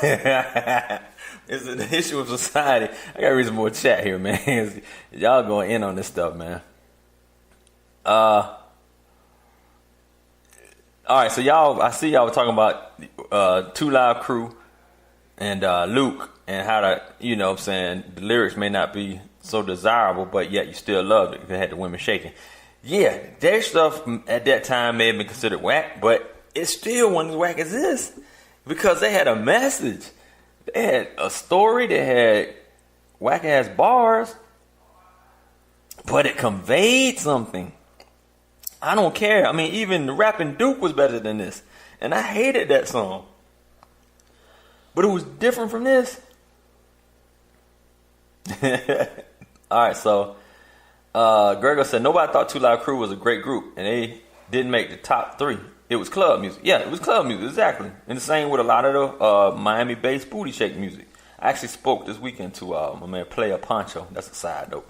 It's an issue of society. I gotta read some more chat here, man. Y'all going in on this stuff, man. All right, so y'all, I see y'all were talking about Two Live Crew and Luke and how to, you know what I'm saying, the lyrics may not be so desirable, but yet you still loved it. They had the women shaking. Yeah, their stuff at that time may have been considered whack, but it still wasn't as whack as this because they had a message. They had a story. They had whack-ass bars, but it conveyed something. I don't care. I mean, even Rapping Duke was better than this. And I hated that song. But it was different from this. Alright, so Gregor said, nobody thought Two Live Crew was a great group. And they didn't make the top 3. It was club music. Yeah, it was club music, exactly. And the same with a lot of the Miami-based booty shake music. I actually spoke this weekend to my man Player Poncho. That's a side note.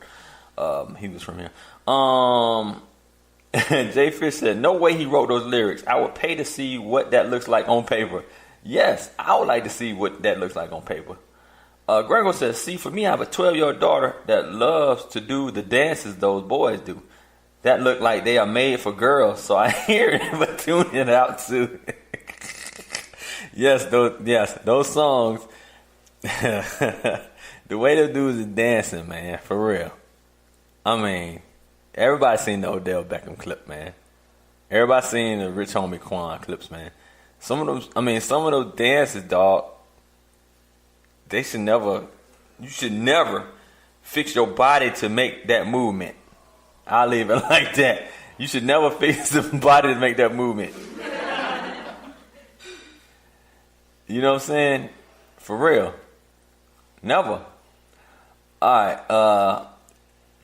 He was from here. Jay Fish said, no way he wrote those lyrics. I would pay to see what that looks like on paper. Yes, I would like to see what that looks like on paper. Gregor says, see, for me, I have a 12-year-old daughter that loves to do the dances those boys do. That look like they are made for girls, so I hear it, but tune it out too. Yes, those songs. The way those dudes is dancing, man, for real. I mean, everybody seen the Odell Beckham clip, man. Everybody seen the Rich Homie Quan clips, man. Some of those dances, dog, you should never fix your body to make that movement. I'll leave it like that. You should never fix the body to make that movement. You know what I'm saying? For real. Never. All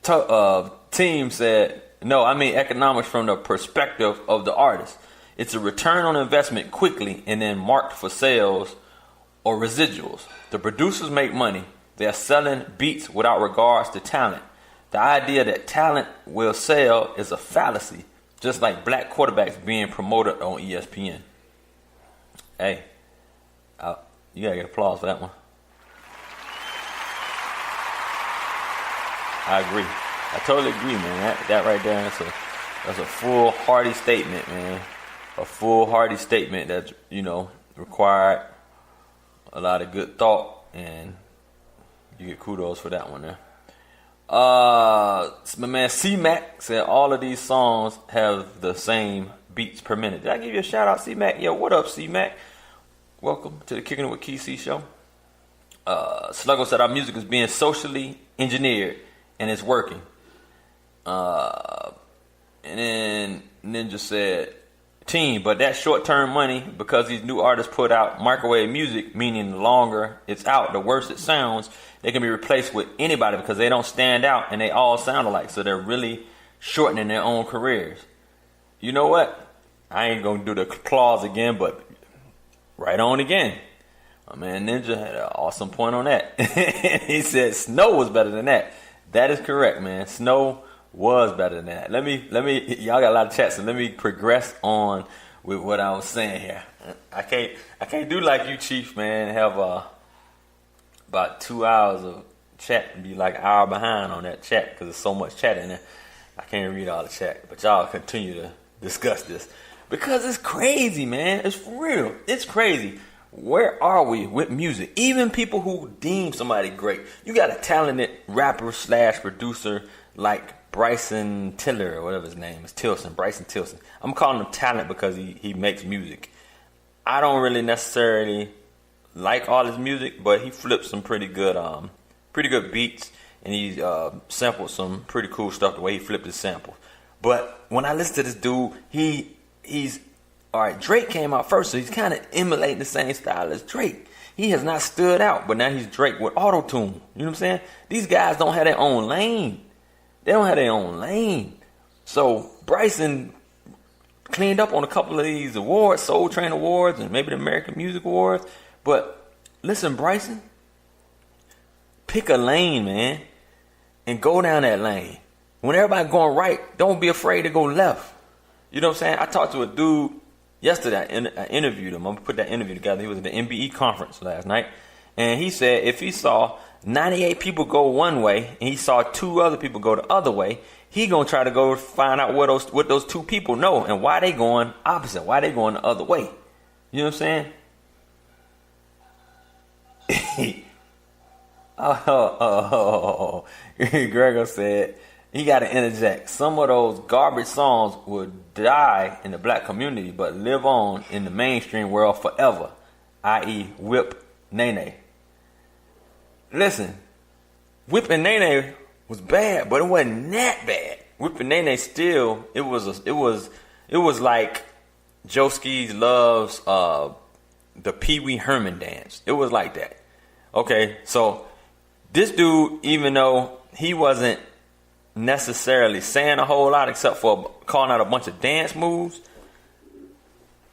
right. Team said, no, I mean economics from the perspective of the artist. It's a return on investment quickly and then marked for sales or residuals. The producers make money. They're selling beats without regards to talent. The idea that talent will sell is a fallacy, just like black quarterbacks being promoted on ESPN. Hey, you gotta get applause for that one. I agree. I totally agree, man. That right there, that's a full hearty statement, man. A full hearty statement that, you know, required a lot of good thought, and you get kudos for that one there. My man C-Mac said all of these songs have the same beats per minute. Did I give you a shout out, C-Mac? Yo, what up, C-Mac? Welcome to the Kicking It with KC show. Sluggo said our music is being socially engineered and it's working. And then Ninja said, team, but that short-term money, because these new artists put out microwave music, meaning the longer it's out, the worse it sounds, they can be replaced with anybody because they don't stand out and they all sound alike. So they're really shortening their own careers. You know what? I ain't going to do the clause again, but right on again. My man Ninja had an awesome point on that. He said Snow was better than that. That is correct, man. Snow was better than that. Let me, y'all got a lot of chats, so let me progress on with what I was saying here. I can't do like you, Chief, man. Have about 2 hours of chat and be like an hour behind on that chat because there's so much chat in there. I can't read all the chat, but y'all continue to discuss this because it's crazy, man. It's for real. It's crazy. Where are we with music? Even people who deem somebody great. You got a talented rapper / producer like Bryson Tiller or whatever his name is, Bryson Tilson. I'm calling him talent because he makes music. I don't really necessarily like all his music, but he flips some pretty good beats, and he sampled some pretty cool stuff the way he flipped his sample. But when I listen to this dude, he's all right. Drake came out first, so he's kind of emulating the same style as Drake. He has not stood out, but now he's Drake with auto-tune. You know what I'm saying? These guys don't have their own lane. They don't have their own lane. So Bryson cleaned up on a couple of these awards, Soul Train Awards and maybe the American Music Awards. But listen, Bryson, pick a lane, man, and go down that lane. When everybody going right, don't be afraid to go left. You know what I'm saying? I talked to a dude yesterday I interviewed him. I'm going to put that interview together. He was at the MBE conference last night. And he said if he saw 98 people go one way and he saw 2 other people go the other way, he going to try to go find out what those 2 people know and why they going opposite, why they going the other way. You know what I'm saying? Gregor said he got to interject. Some of those garbage songs would die in the black community but live on in the mainstream world forever, i.e. Whip Nene. Listen, Whip and Nene was bad, but it wasn't that bad. Whip and Nene still, it was like Joski's loves the Pee Wee Herman dance. It was like that. Okay, so this dude, even though he wasn't necessarily saying a whole lot except for calling out a bunch of dance moves,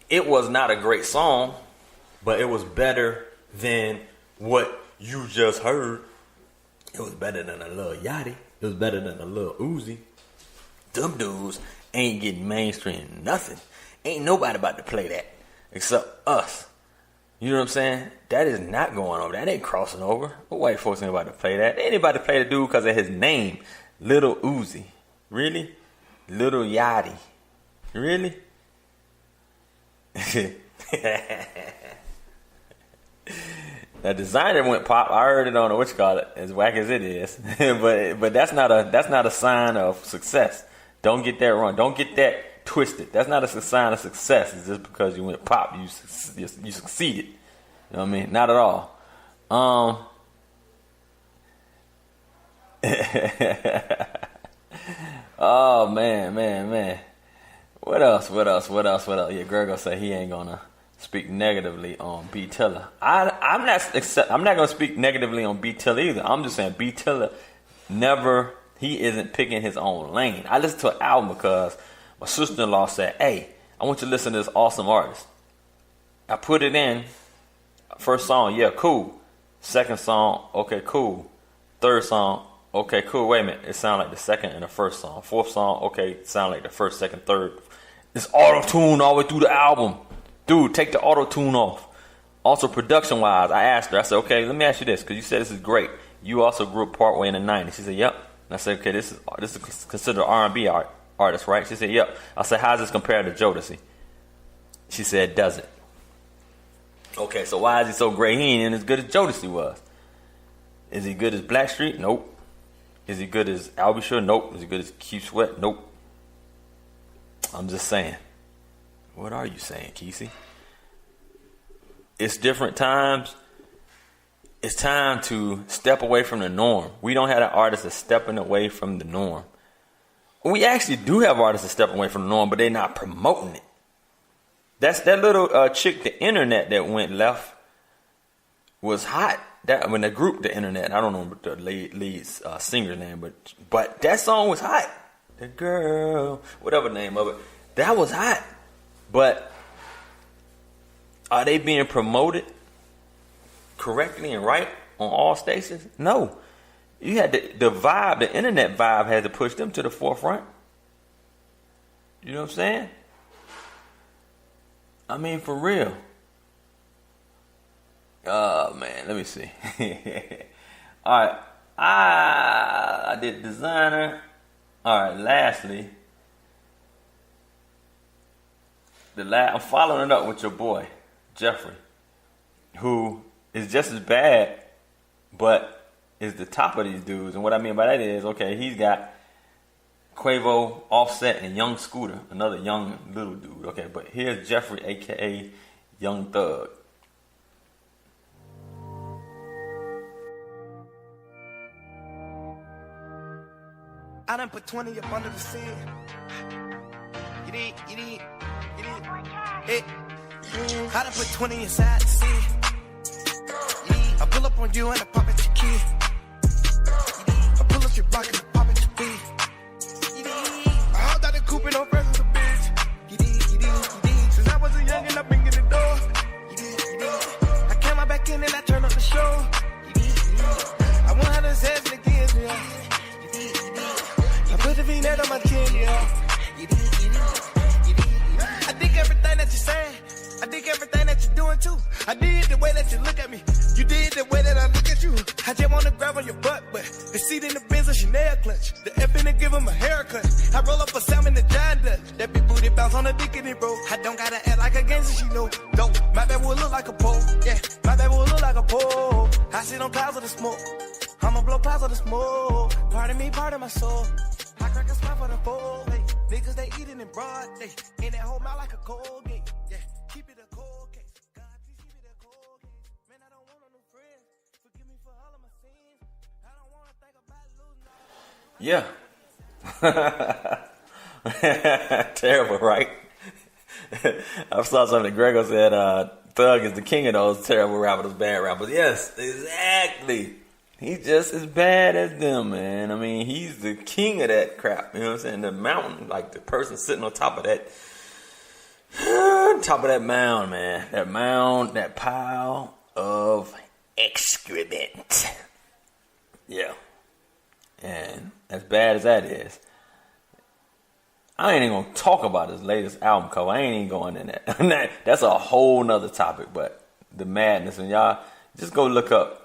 it was not a great song, but it was better than what you just heard. It was better than a Lil Yachty. It was better than a Lil Uzi. Them dudes ain't getting mainstream nothing. Ain't nobody about to play that except us. You know what I'm saying? That is not going over. That ain't crossing over. But white folks ain't about to play that. They ain't about to play the dude because of his name. Little Uzi. Really? Little Yachty. Really? That designer went pop. I heard it on the whatchamacallit, as whack as it is. but that's not a sign of success. Don't get that wrong. Don't get that twisted. That's not a sign of success. It's just because you went pop, you succeeded. You know what I mean? Not at all. Oh man. What else? Yeah, Gregor said he ain't gonna speak negatively on B Tiller. I'm not gonna speak negatively on B Tiller either. I'm just saying B Tiller he isn't picking his own lane. I listened to an album because my sister-in-law said, hey, I want you to listen to this awesome artist. I put it in. First song, yeah, cool. Second song, okay, cool. Third song, okay, cool. Wait a minute, it sounds like the second and the first song. Fourth song, okay, it sounds like the first, second, third. It's auto-tune all the way through the album. Dude, take the auto-tune off. Also, production-wise, I asked her, I said, okay, let me ask you this, because you said this is great. You also grew up partway in the 90s. She said, yep. And I said, okay, this is considered R&B artist, right? She said, yep. I said, how does this compare to Jodeci? She said, it doesn't. Okay, so why is he so great? He ain't as good as Jodeci was. Is he good as Blackstreet? Nope. Is he good as Albie? Nope. Is he good as Keith Sweat? Nope. I'm just saying. What are you saying, Kesey? It's different times. It's time to step away from the norm. We don't have an artist that's stepping away from the norm. We actually do have artists that step away from the norm, but they're not promoting it. That's that little chick, the internet, that went left was hot. When the group, the internet, I don't know the lead singer's name, but that song was hot. The girl, whatever the name of it, that was hot. But are they being promoted correctly and right on all stations? No. You had the vibe, the internet vibe had to push them to the forefront. You know what I'm saying? I mean, for real. Oh, man, let me see. All right. I did designer. All right, lastly. I'm following it up with your boy, Jeffrey, who is just as bad, but is the top of these dudes. And what I mean by that is, okay, he's got Quavo, Offset, and Young Scooter, another young little dude. Okay, but here's Jeffrey, a.k.a. Young Thug. I done put 20 up under the seat. You did. Hey. I done put 20 inside the seat. I pull up on you and I pop at your key. I pull up your block and I pop at your feet. I hopped out the coupe and no friends with a bitch. You did. Since I was a youngin', I've been getting the door. You did. I came out back in and I turned up the show. You did. I want her to say it again, yeah. You did. I put the V-net on my chin, yeah. You did. I think everything that you're saying everything that you're doing too. I did the way that you look at me. You did the way that I look at you. I just wanna grab on your butt, but the seat in the Benz a Chanel clutch. The F in to give him a haircut. I roll up a salmon and John Dutch. That big booty bounce on the dick in it, bro. I don't gotta act like a gangster, she know. Dope. My bad will look like a pole. Yeah, my bad will look like a pole. I sit on clouds of the smoke. I'ma blow clouds of the smoke. Part of me, part of my soul. I crack a smile for the fold. Hey, niggas they eating in broad day. In that whole mouth like a cold gate. Yeah, keep it a cold case. God, please keep it a cold case. Man, I don't want no new friends. Forgive me for all of my sins. I don't want to think about losing. Yeah. Terrible, right? I saw something that Gregor said, Thug is the king of those terrible rappers, those bad rappers. Yes, exactly. He's just as bad as them, man. I mean, he's the king of that crap. You know what I'm saying? The mountain, like the person sitting on top of that, mound, man. That mound, that pile of excrement. Yeah. And as bad as that is, I ain't even gonna talk about his latest album cover. I ain't even going in that. That's a whole nother topic, but the madness. And y'all, just go look up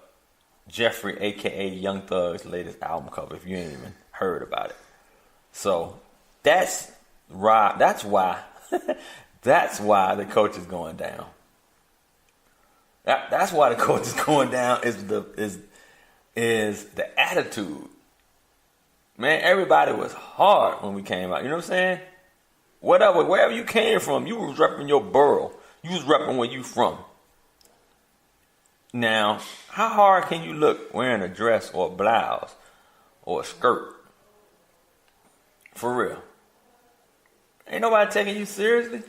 Jeffrey, aka Young Thug's latest album cover if you ain't even heard about it. So that's right. That's why. That's why the coach is going down. That's why the coach is going down. Is the attitude. Man, everybody was hard when we came out. You know what I'm saying? Wherever you came from, you was repping your borough. You was repping where you from. Now, how hard can you look wearing a dress or a blouse or a skirt? For real. Ain't nobody taking you seriously.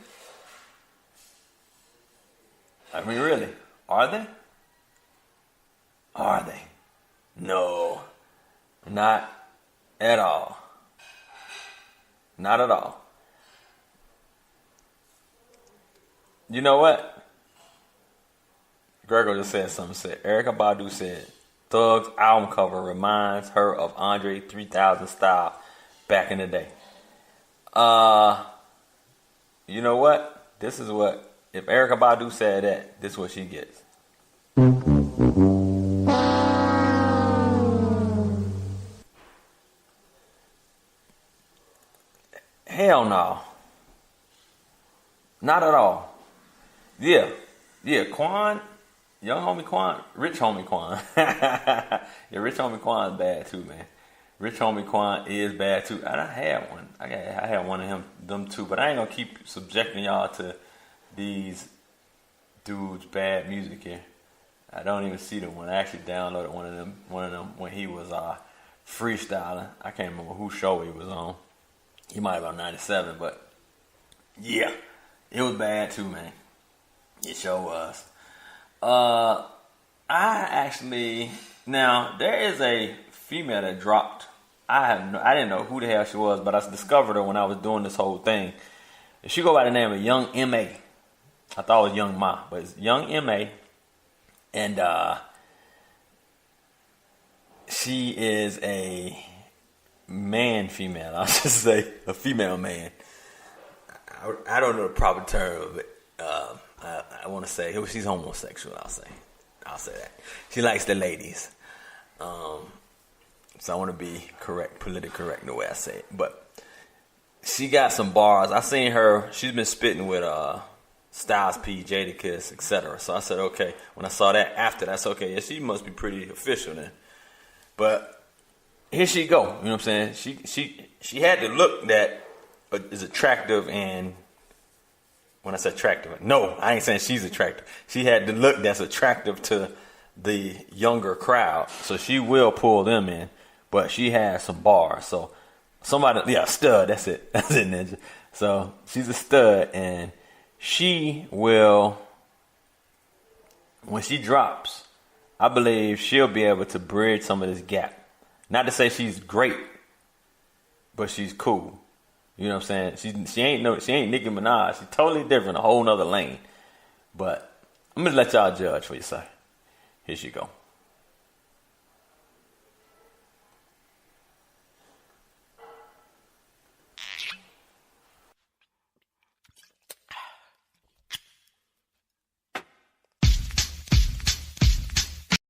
I mean, really. Are they? Are they? No. Not at all. Not at all. You know what? Gregor just said something. Said Erykah Badu said Thug's album cover reminds her of Andre 3000 style back in the day. You know what? This is what, if Erykah Badu said that, this is what she gets. Hell no. Not at all. Yeah, Quan. Young homie Quan, rich homie Quan. Yeah, rich homie Quan is bad too, man. Rich homie Quan is bad too. And I had one. I had one of them too. But I ain't gonna keep subjecting y'all to these dudes' bad music here. I don't even see them. When I actually downloaded one of them when he was freestyling. I can't remember whose show he was on. He might have been on 97, but yeah, it was bad too, man. It sure was. Now there is a female that dropped. I didn't know who the hell she was, but I discovered her when I was doing this whole thing. She go by the name of Young M.A. I thought it was Young Ma, but it's Young M.A. And she is a female. I'll just say a female man. I don't know the proper term of it. I want to say she's homosexual. I'll say that she likes the ladies. So I want to be correct, politically correct in the way I say it. But she got some bars. I seen her. She's been spitting with Styles P, Jadakiss, etc. So I said, okay. When I saw that after, that's okay. Yeah, she must be pretty official then. But here she go. You know what I'm saying? She had the look that is attractive. And when I say attractive, no, I ain't saying she's attractive. She had the look that's attractive to the younger crowd. So she will pull them in. But she has some bars. So stud. That's it. That's it, Ninja. So she's a stud, and she will, when she drops, I believe she'll be able to bridge some of this gap. Not to say she's great, but she's cool. You know what I'm saying? She ain't Nicki Minaj. She's totally different, a whole nother lane. But I'm gonna let y'all judge for yourself. Here she go.